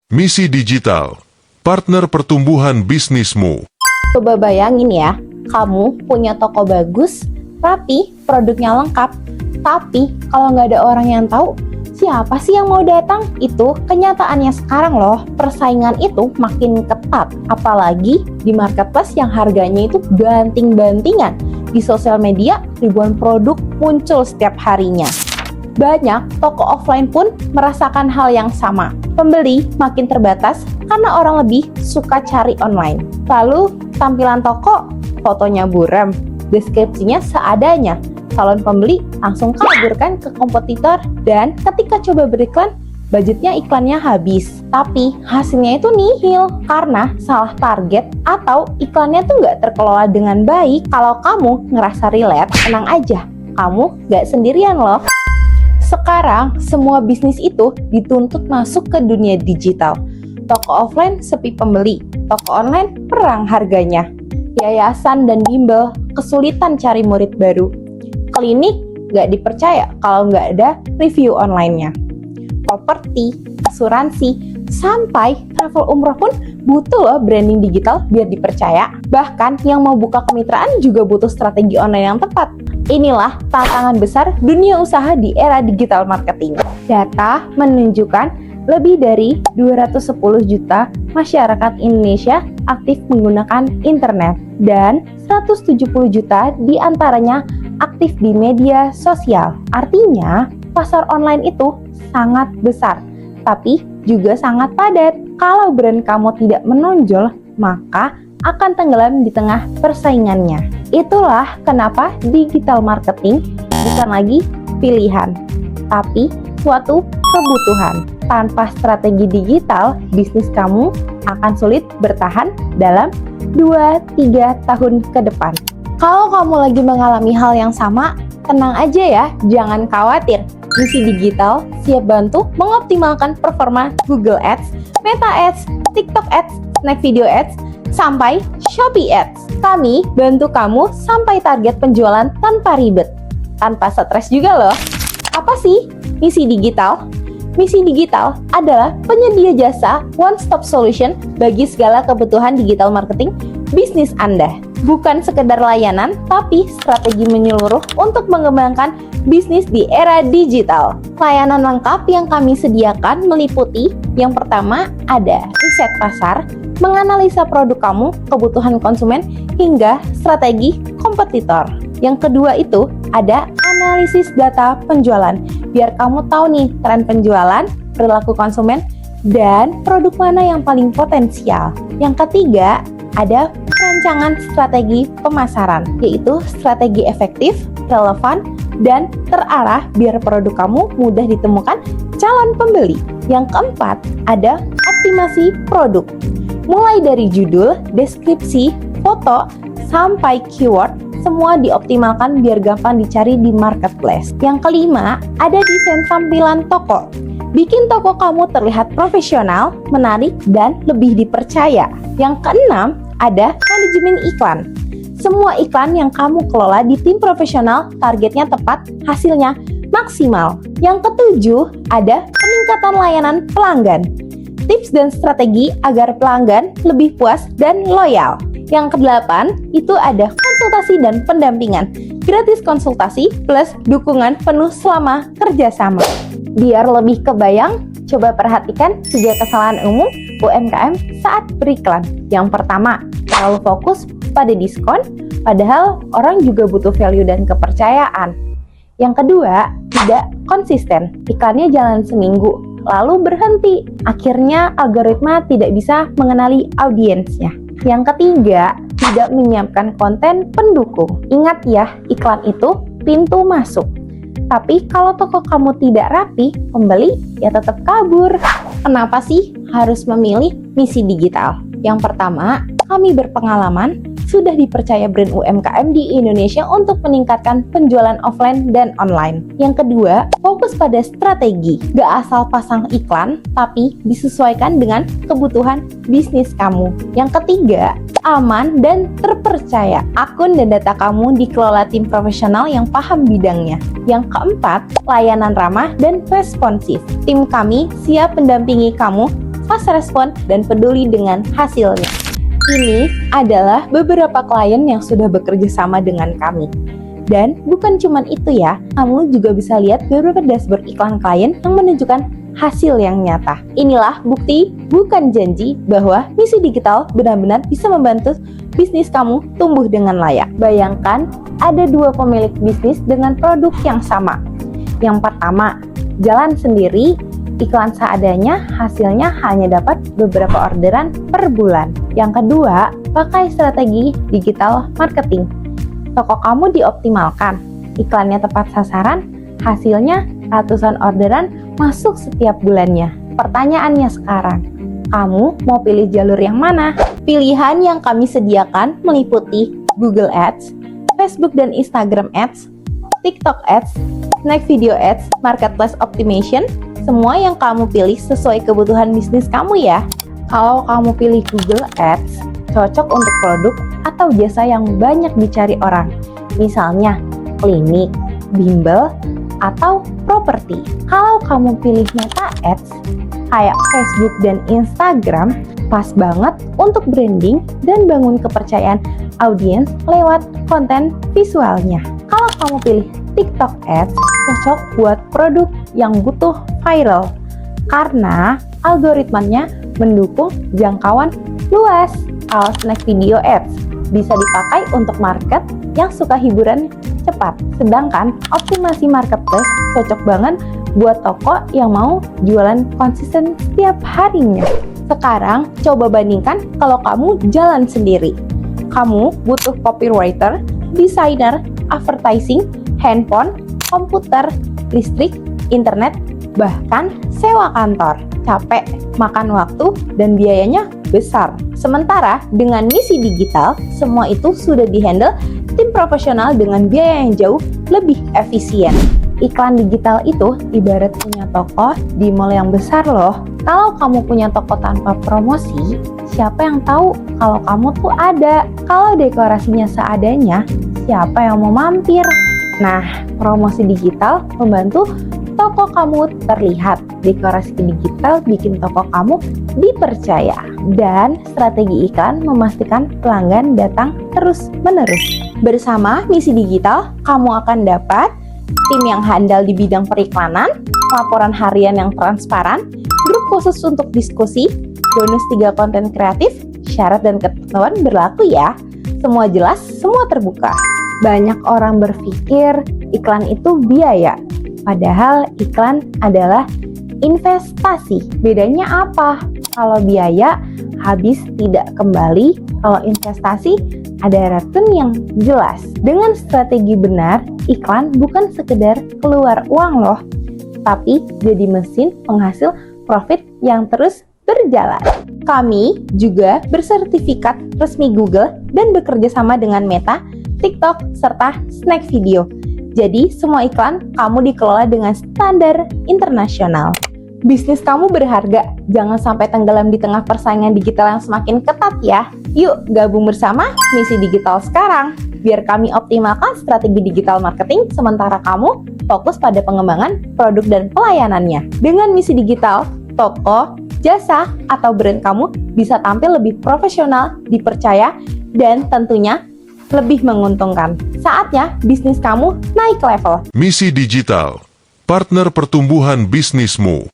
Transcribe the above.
Misi Digital, partner pertumbuhan bisnismu. Coba bayangin ya, kamu punya toko bagus, rapi, produknya lengkap. Tapi kalau nggak ada orang yang tahu, siapa sih yang mau datang? Itu kenyataannya sekarang loh, persaingan itu makin ketat. Apalagi di marketplace yang harganya itu banting-bantingan. Di sosial media, ribuan produk muncul setiap harinya. Banyak toko offline pun merasakan hal yang sama. Pembeli makin terbatas karena orang lebih suka cari online. Lalu tampilan toko, fotonya buram, deskripsinya seadanya. Calon pembeli langsung kabur kan ke kompetitor, dan ketika coba beriklan, budgetnya iklannya habis. Tapi hasilnya itu nihil karena salah target atau iklannya tuh nggak terkelola dengan baik. Kalau kamu ngerasa relate, tenang aja, kamu nggak sendirian loh. Sekarang, semua bisnis itu dituntut masuk ke dunia digital. Toko offline sepi pembeli, toko online perang harganya. Yayasan dan bimbel kesulitan cari murid baru. Klinik nggak dipercaya kalau nggak ada review online-nya. Properti, asuransi, sampai travel umroh pun butuh loh branding digital biar dipercaya. Bahkan yang mau buka kemitraan juga butuh strategi online yang tepat. Inilah tantangan besar dunia usaha di era digital marketing. Data menunjukkan lebih dari 210 juta masyarakat Indonesia aktif menggunakan internet dan 170 juta diantaranya aktif di media sosial. Artinya, pasar online itu sangat besar, tapi juga sangat padat. Kalau brand kamu tidak menonjol, maka akan tenggelam di tengah persaingannya. Itulah kenapa digital marketing bukan lagi pilihan, tapi suatu kebutuhan. Tanpa strategi digital, bisnis kamu akan sulit bertahan dalam 2-3 tahun ke depan. Kalau kamu lagi mengalami hal yang sama, tenang aja ya, jangan khawatir. Misi Digital siap bantu mengoptimalkan performa Google Ads, Meta Ads, TikTok Ads, Snack Video Ads, sampai Shopee Ads. Kami bantu kamu sampai target penjualan tanpa ribet, tanpa stres juga loh. Apa sih Misi Digital? Misi Digital adalah penyedia jasa one-stop solution bagi segala kebutuhan digital marketing bisnis Anda. Bukan sekedar layanan, tapi strategi menyeluruh untuk mengembangkan bisnis di era digital. Layanan lengkap yang kami sediakan meliputi yang pertama ada riset pasar, menganalisa produk kamu, kebutuhan konsumen, hingga strategi kompetitor. Yang kedua itu ada analisis data penjualan, biar kamu tahu nih tren penjualan, perilaku konsumen, dan produk mana yang paling potensial. Yang ketiga ada perancangan strategi pemasaran, yaitu strategi efektif, relevan, dan terarah biar produk kamu mudah ditemukan calon pembeli. Yang keempat ada optimasi produk, mulai dari judul, deskripsi, foto, sampai keyword, semua dioptimalkan biar gampang dicari di marketplace. Yang kelima, ada desain tampilan toko. Bikin toko kamu terlihat profesional, menarik, dan lebih dipercaya. Yang keenam, ada manajemen iklan. Semua iklan yang kamu kelola di tim profesional, targetnya tepat, hasilnya maksimal. Yang ketujuh, ada peningkatan layanan pelanggan. Tips dan strategi agar pelanggan lebih puas dan loyal. Yang kedelapan, itu ada konsultasi dan pendampingan. Gratis konsultasi plus dukungan penuh selama kerjasama. Biar lebih kebayang, coba perhatikan 3 kesalahan umum UMKM saat beriklan. Yang pertama, terlalu fokus pada diskon, padahal orang juga butuh value dan kepercayaan. Yang kedua, tidak konsisten. Iklannya jalan seminggu, lalu berhenti. Akhirnya algoritma tidak bisa mengenali audiensnya. Yang ketiga, tidak menyiapkan konten pendukung. Ingat ya, iklan itu pintu masuk. Tapi kalau toko kamu tidak rapi, pembeli ya tetap kabur. Kenapa sih harus memilih misi digital? Yang pertama, kami berpengalaman, sudah dipercaya brand UMKM di Indonesia untuk meningkatkan penjualan offline dan online. Yang kedua, fokus pada strategi. Gak asal pasang iklan, tapi disesuaikan dengan kebutuhan bisnis kamu. Yang ketiga, aman dan terpercaya. Akun dan data kamu dikelola tim profesional yang paham bidangnya. Yang keempat, layanan ramah dan responsif. Tim kami siap mendampingi kamu fast respon, dan peduli dengan hasilnya. Ini adalah beberapa klien yang sudah bekerja sama dengan kami. Dan bukan cuma itu ya, kamu juga bisa lihat beberapa dashboard iklan klien yang menunjukkan hasil yang nyata. Inilah bukti, bukan janji, bahwa Misi Digital benar-benar bisa membantu bisnis kamu tumbuh dengan layak. Bayangkan ada dua pemilik bisnis dengan produk yang sama. Yang pertama, jalan sendiri, iklan seadanya, hasilnya hanya dapat beberapa orderan per bulan. Yang kedua, pakai strategi digital marketing. Toko kamu dioptimalkan, iklannya tepat sasaran, hasilnya ratusan orderan masuk setiap bulannya. Pertanyaannya sekarang, kamu mau pilih jalur yang mana? Pilihan yang kami sediakan meliputi Google Ads, Facebook dan Instagram Ads, TikTok Ads, Snack Video Ads, Marketplace Optimization, semua yang kamu pilih sesuai kebutuhan bisnis kamu ya. Kalau kamu pilih Google Ads, cocok untuk produk atau jasa yang banyak dicari orang, misalnya klinik, bimbel, atau properti. Kalau kamu pilih Meta Ads, kayak Facebook dan Instagram, pas banget untuk branding dan bangun kepercayaan audiens lewat konten visualnya. Kalau kamu pilih TikTok Ads, cocok buat produk yang butuh viral, karena algoritmanya mendukung jangkauan luas. Kalau Snack Video Ads bisa dipakai untuk market yang suka hiburan cepat. Sedangkan optimasi marketplace cocok banget buat toko yang mau jualan konsisten setiap harinya. Sekarang coba bandingkan kalau kamu jalan sendiri. Kamu butuh copywriter, desainer, advertising, handphone, komputer, listrik, internet, bahkan sewa kantor. Capek, makan waktu, dan biayanya besar. Sementara dengan Misi Digital, semua itu sudah dihandle tim profesional dengan biaya yang jauh lebih efisien. Iklan digital itu ibarat punya toko di mall yang besar loh. Kalau kamu punya toko tanpa promosi, siapa yang tahu kalau kamu tuh ada? Kalau dekorasinya seadanya, siapa yang mau mampir? Nah, promosi digital membantu toko kamu terlihat. Dekorasi digital bikin toko kamu dipercaya. Dan strategi iklan memastikan pelanggan datang terus-menerus. Bersama Misi Digital, kamu akan dapat tim yang handal di bidang periklanan, laporan harian yang transparan, grup khusus untuk diskusi, bonus 3 konten kreatif, syarat dan ketentuan berlaku ya. Semua jelas, semua terbuka. Banyak orang berpikir iklan itu biaya, padahal iklan adalah investasi. Bedanya apa? Kalau biaya habis tidak kembali, kalau investasi ada return yang jelas. Dengan strategi benar, iklan bukan sekedar keluar uang loh, tapi jadi mesin penghasil profit yang terus berjalan. Kami juga bersertifikat resmi Google dan bekerja sama dengan Meta, TikTok, serta Snack Video. Jadi semua iklan kamu dikelola dengan standar internasional. Bisnis kamu berharga, jangan sampai tenggelam di tengah persaingan digital yang semakin ketat ya. Yuk gabung bersama Misi Digital sekarang, biar kami optimalkan strategi digital marketing sementara kamu fokus pada pengembangan produk dan pelayanannya. Dengan Misi Digital, toko, jasa, atau brand kamu bisa tampil lebih profesional, dipercaya, dan tentunya lebih menguntungkan. Saatnya bisnis kamu naik level. Misi Digital, partner pertumbuhan bisnismu.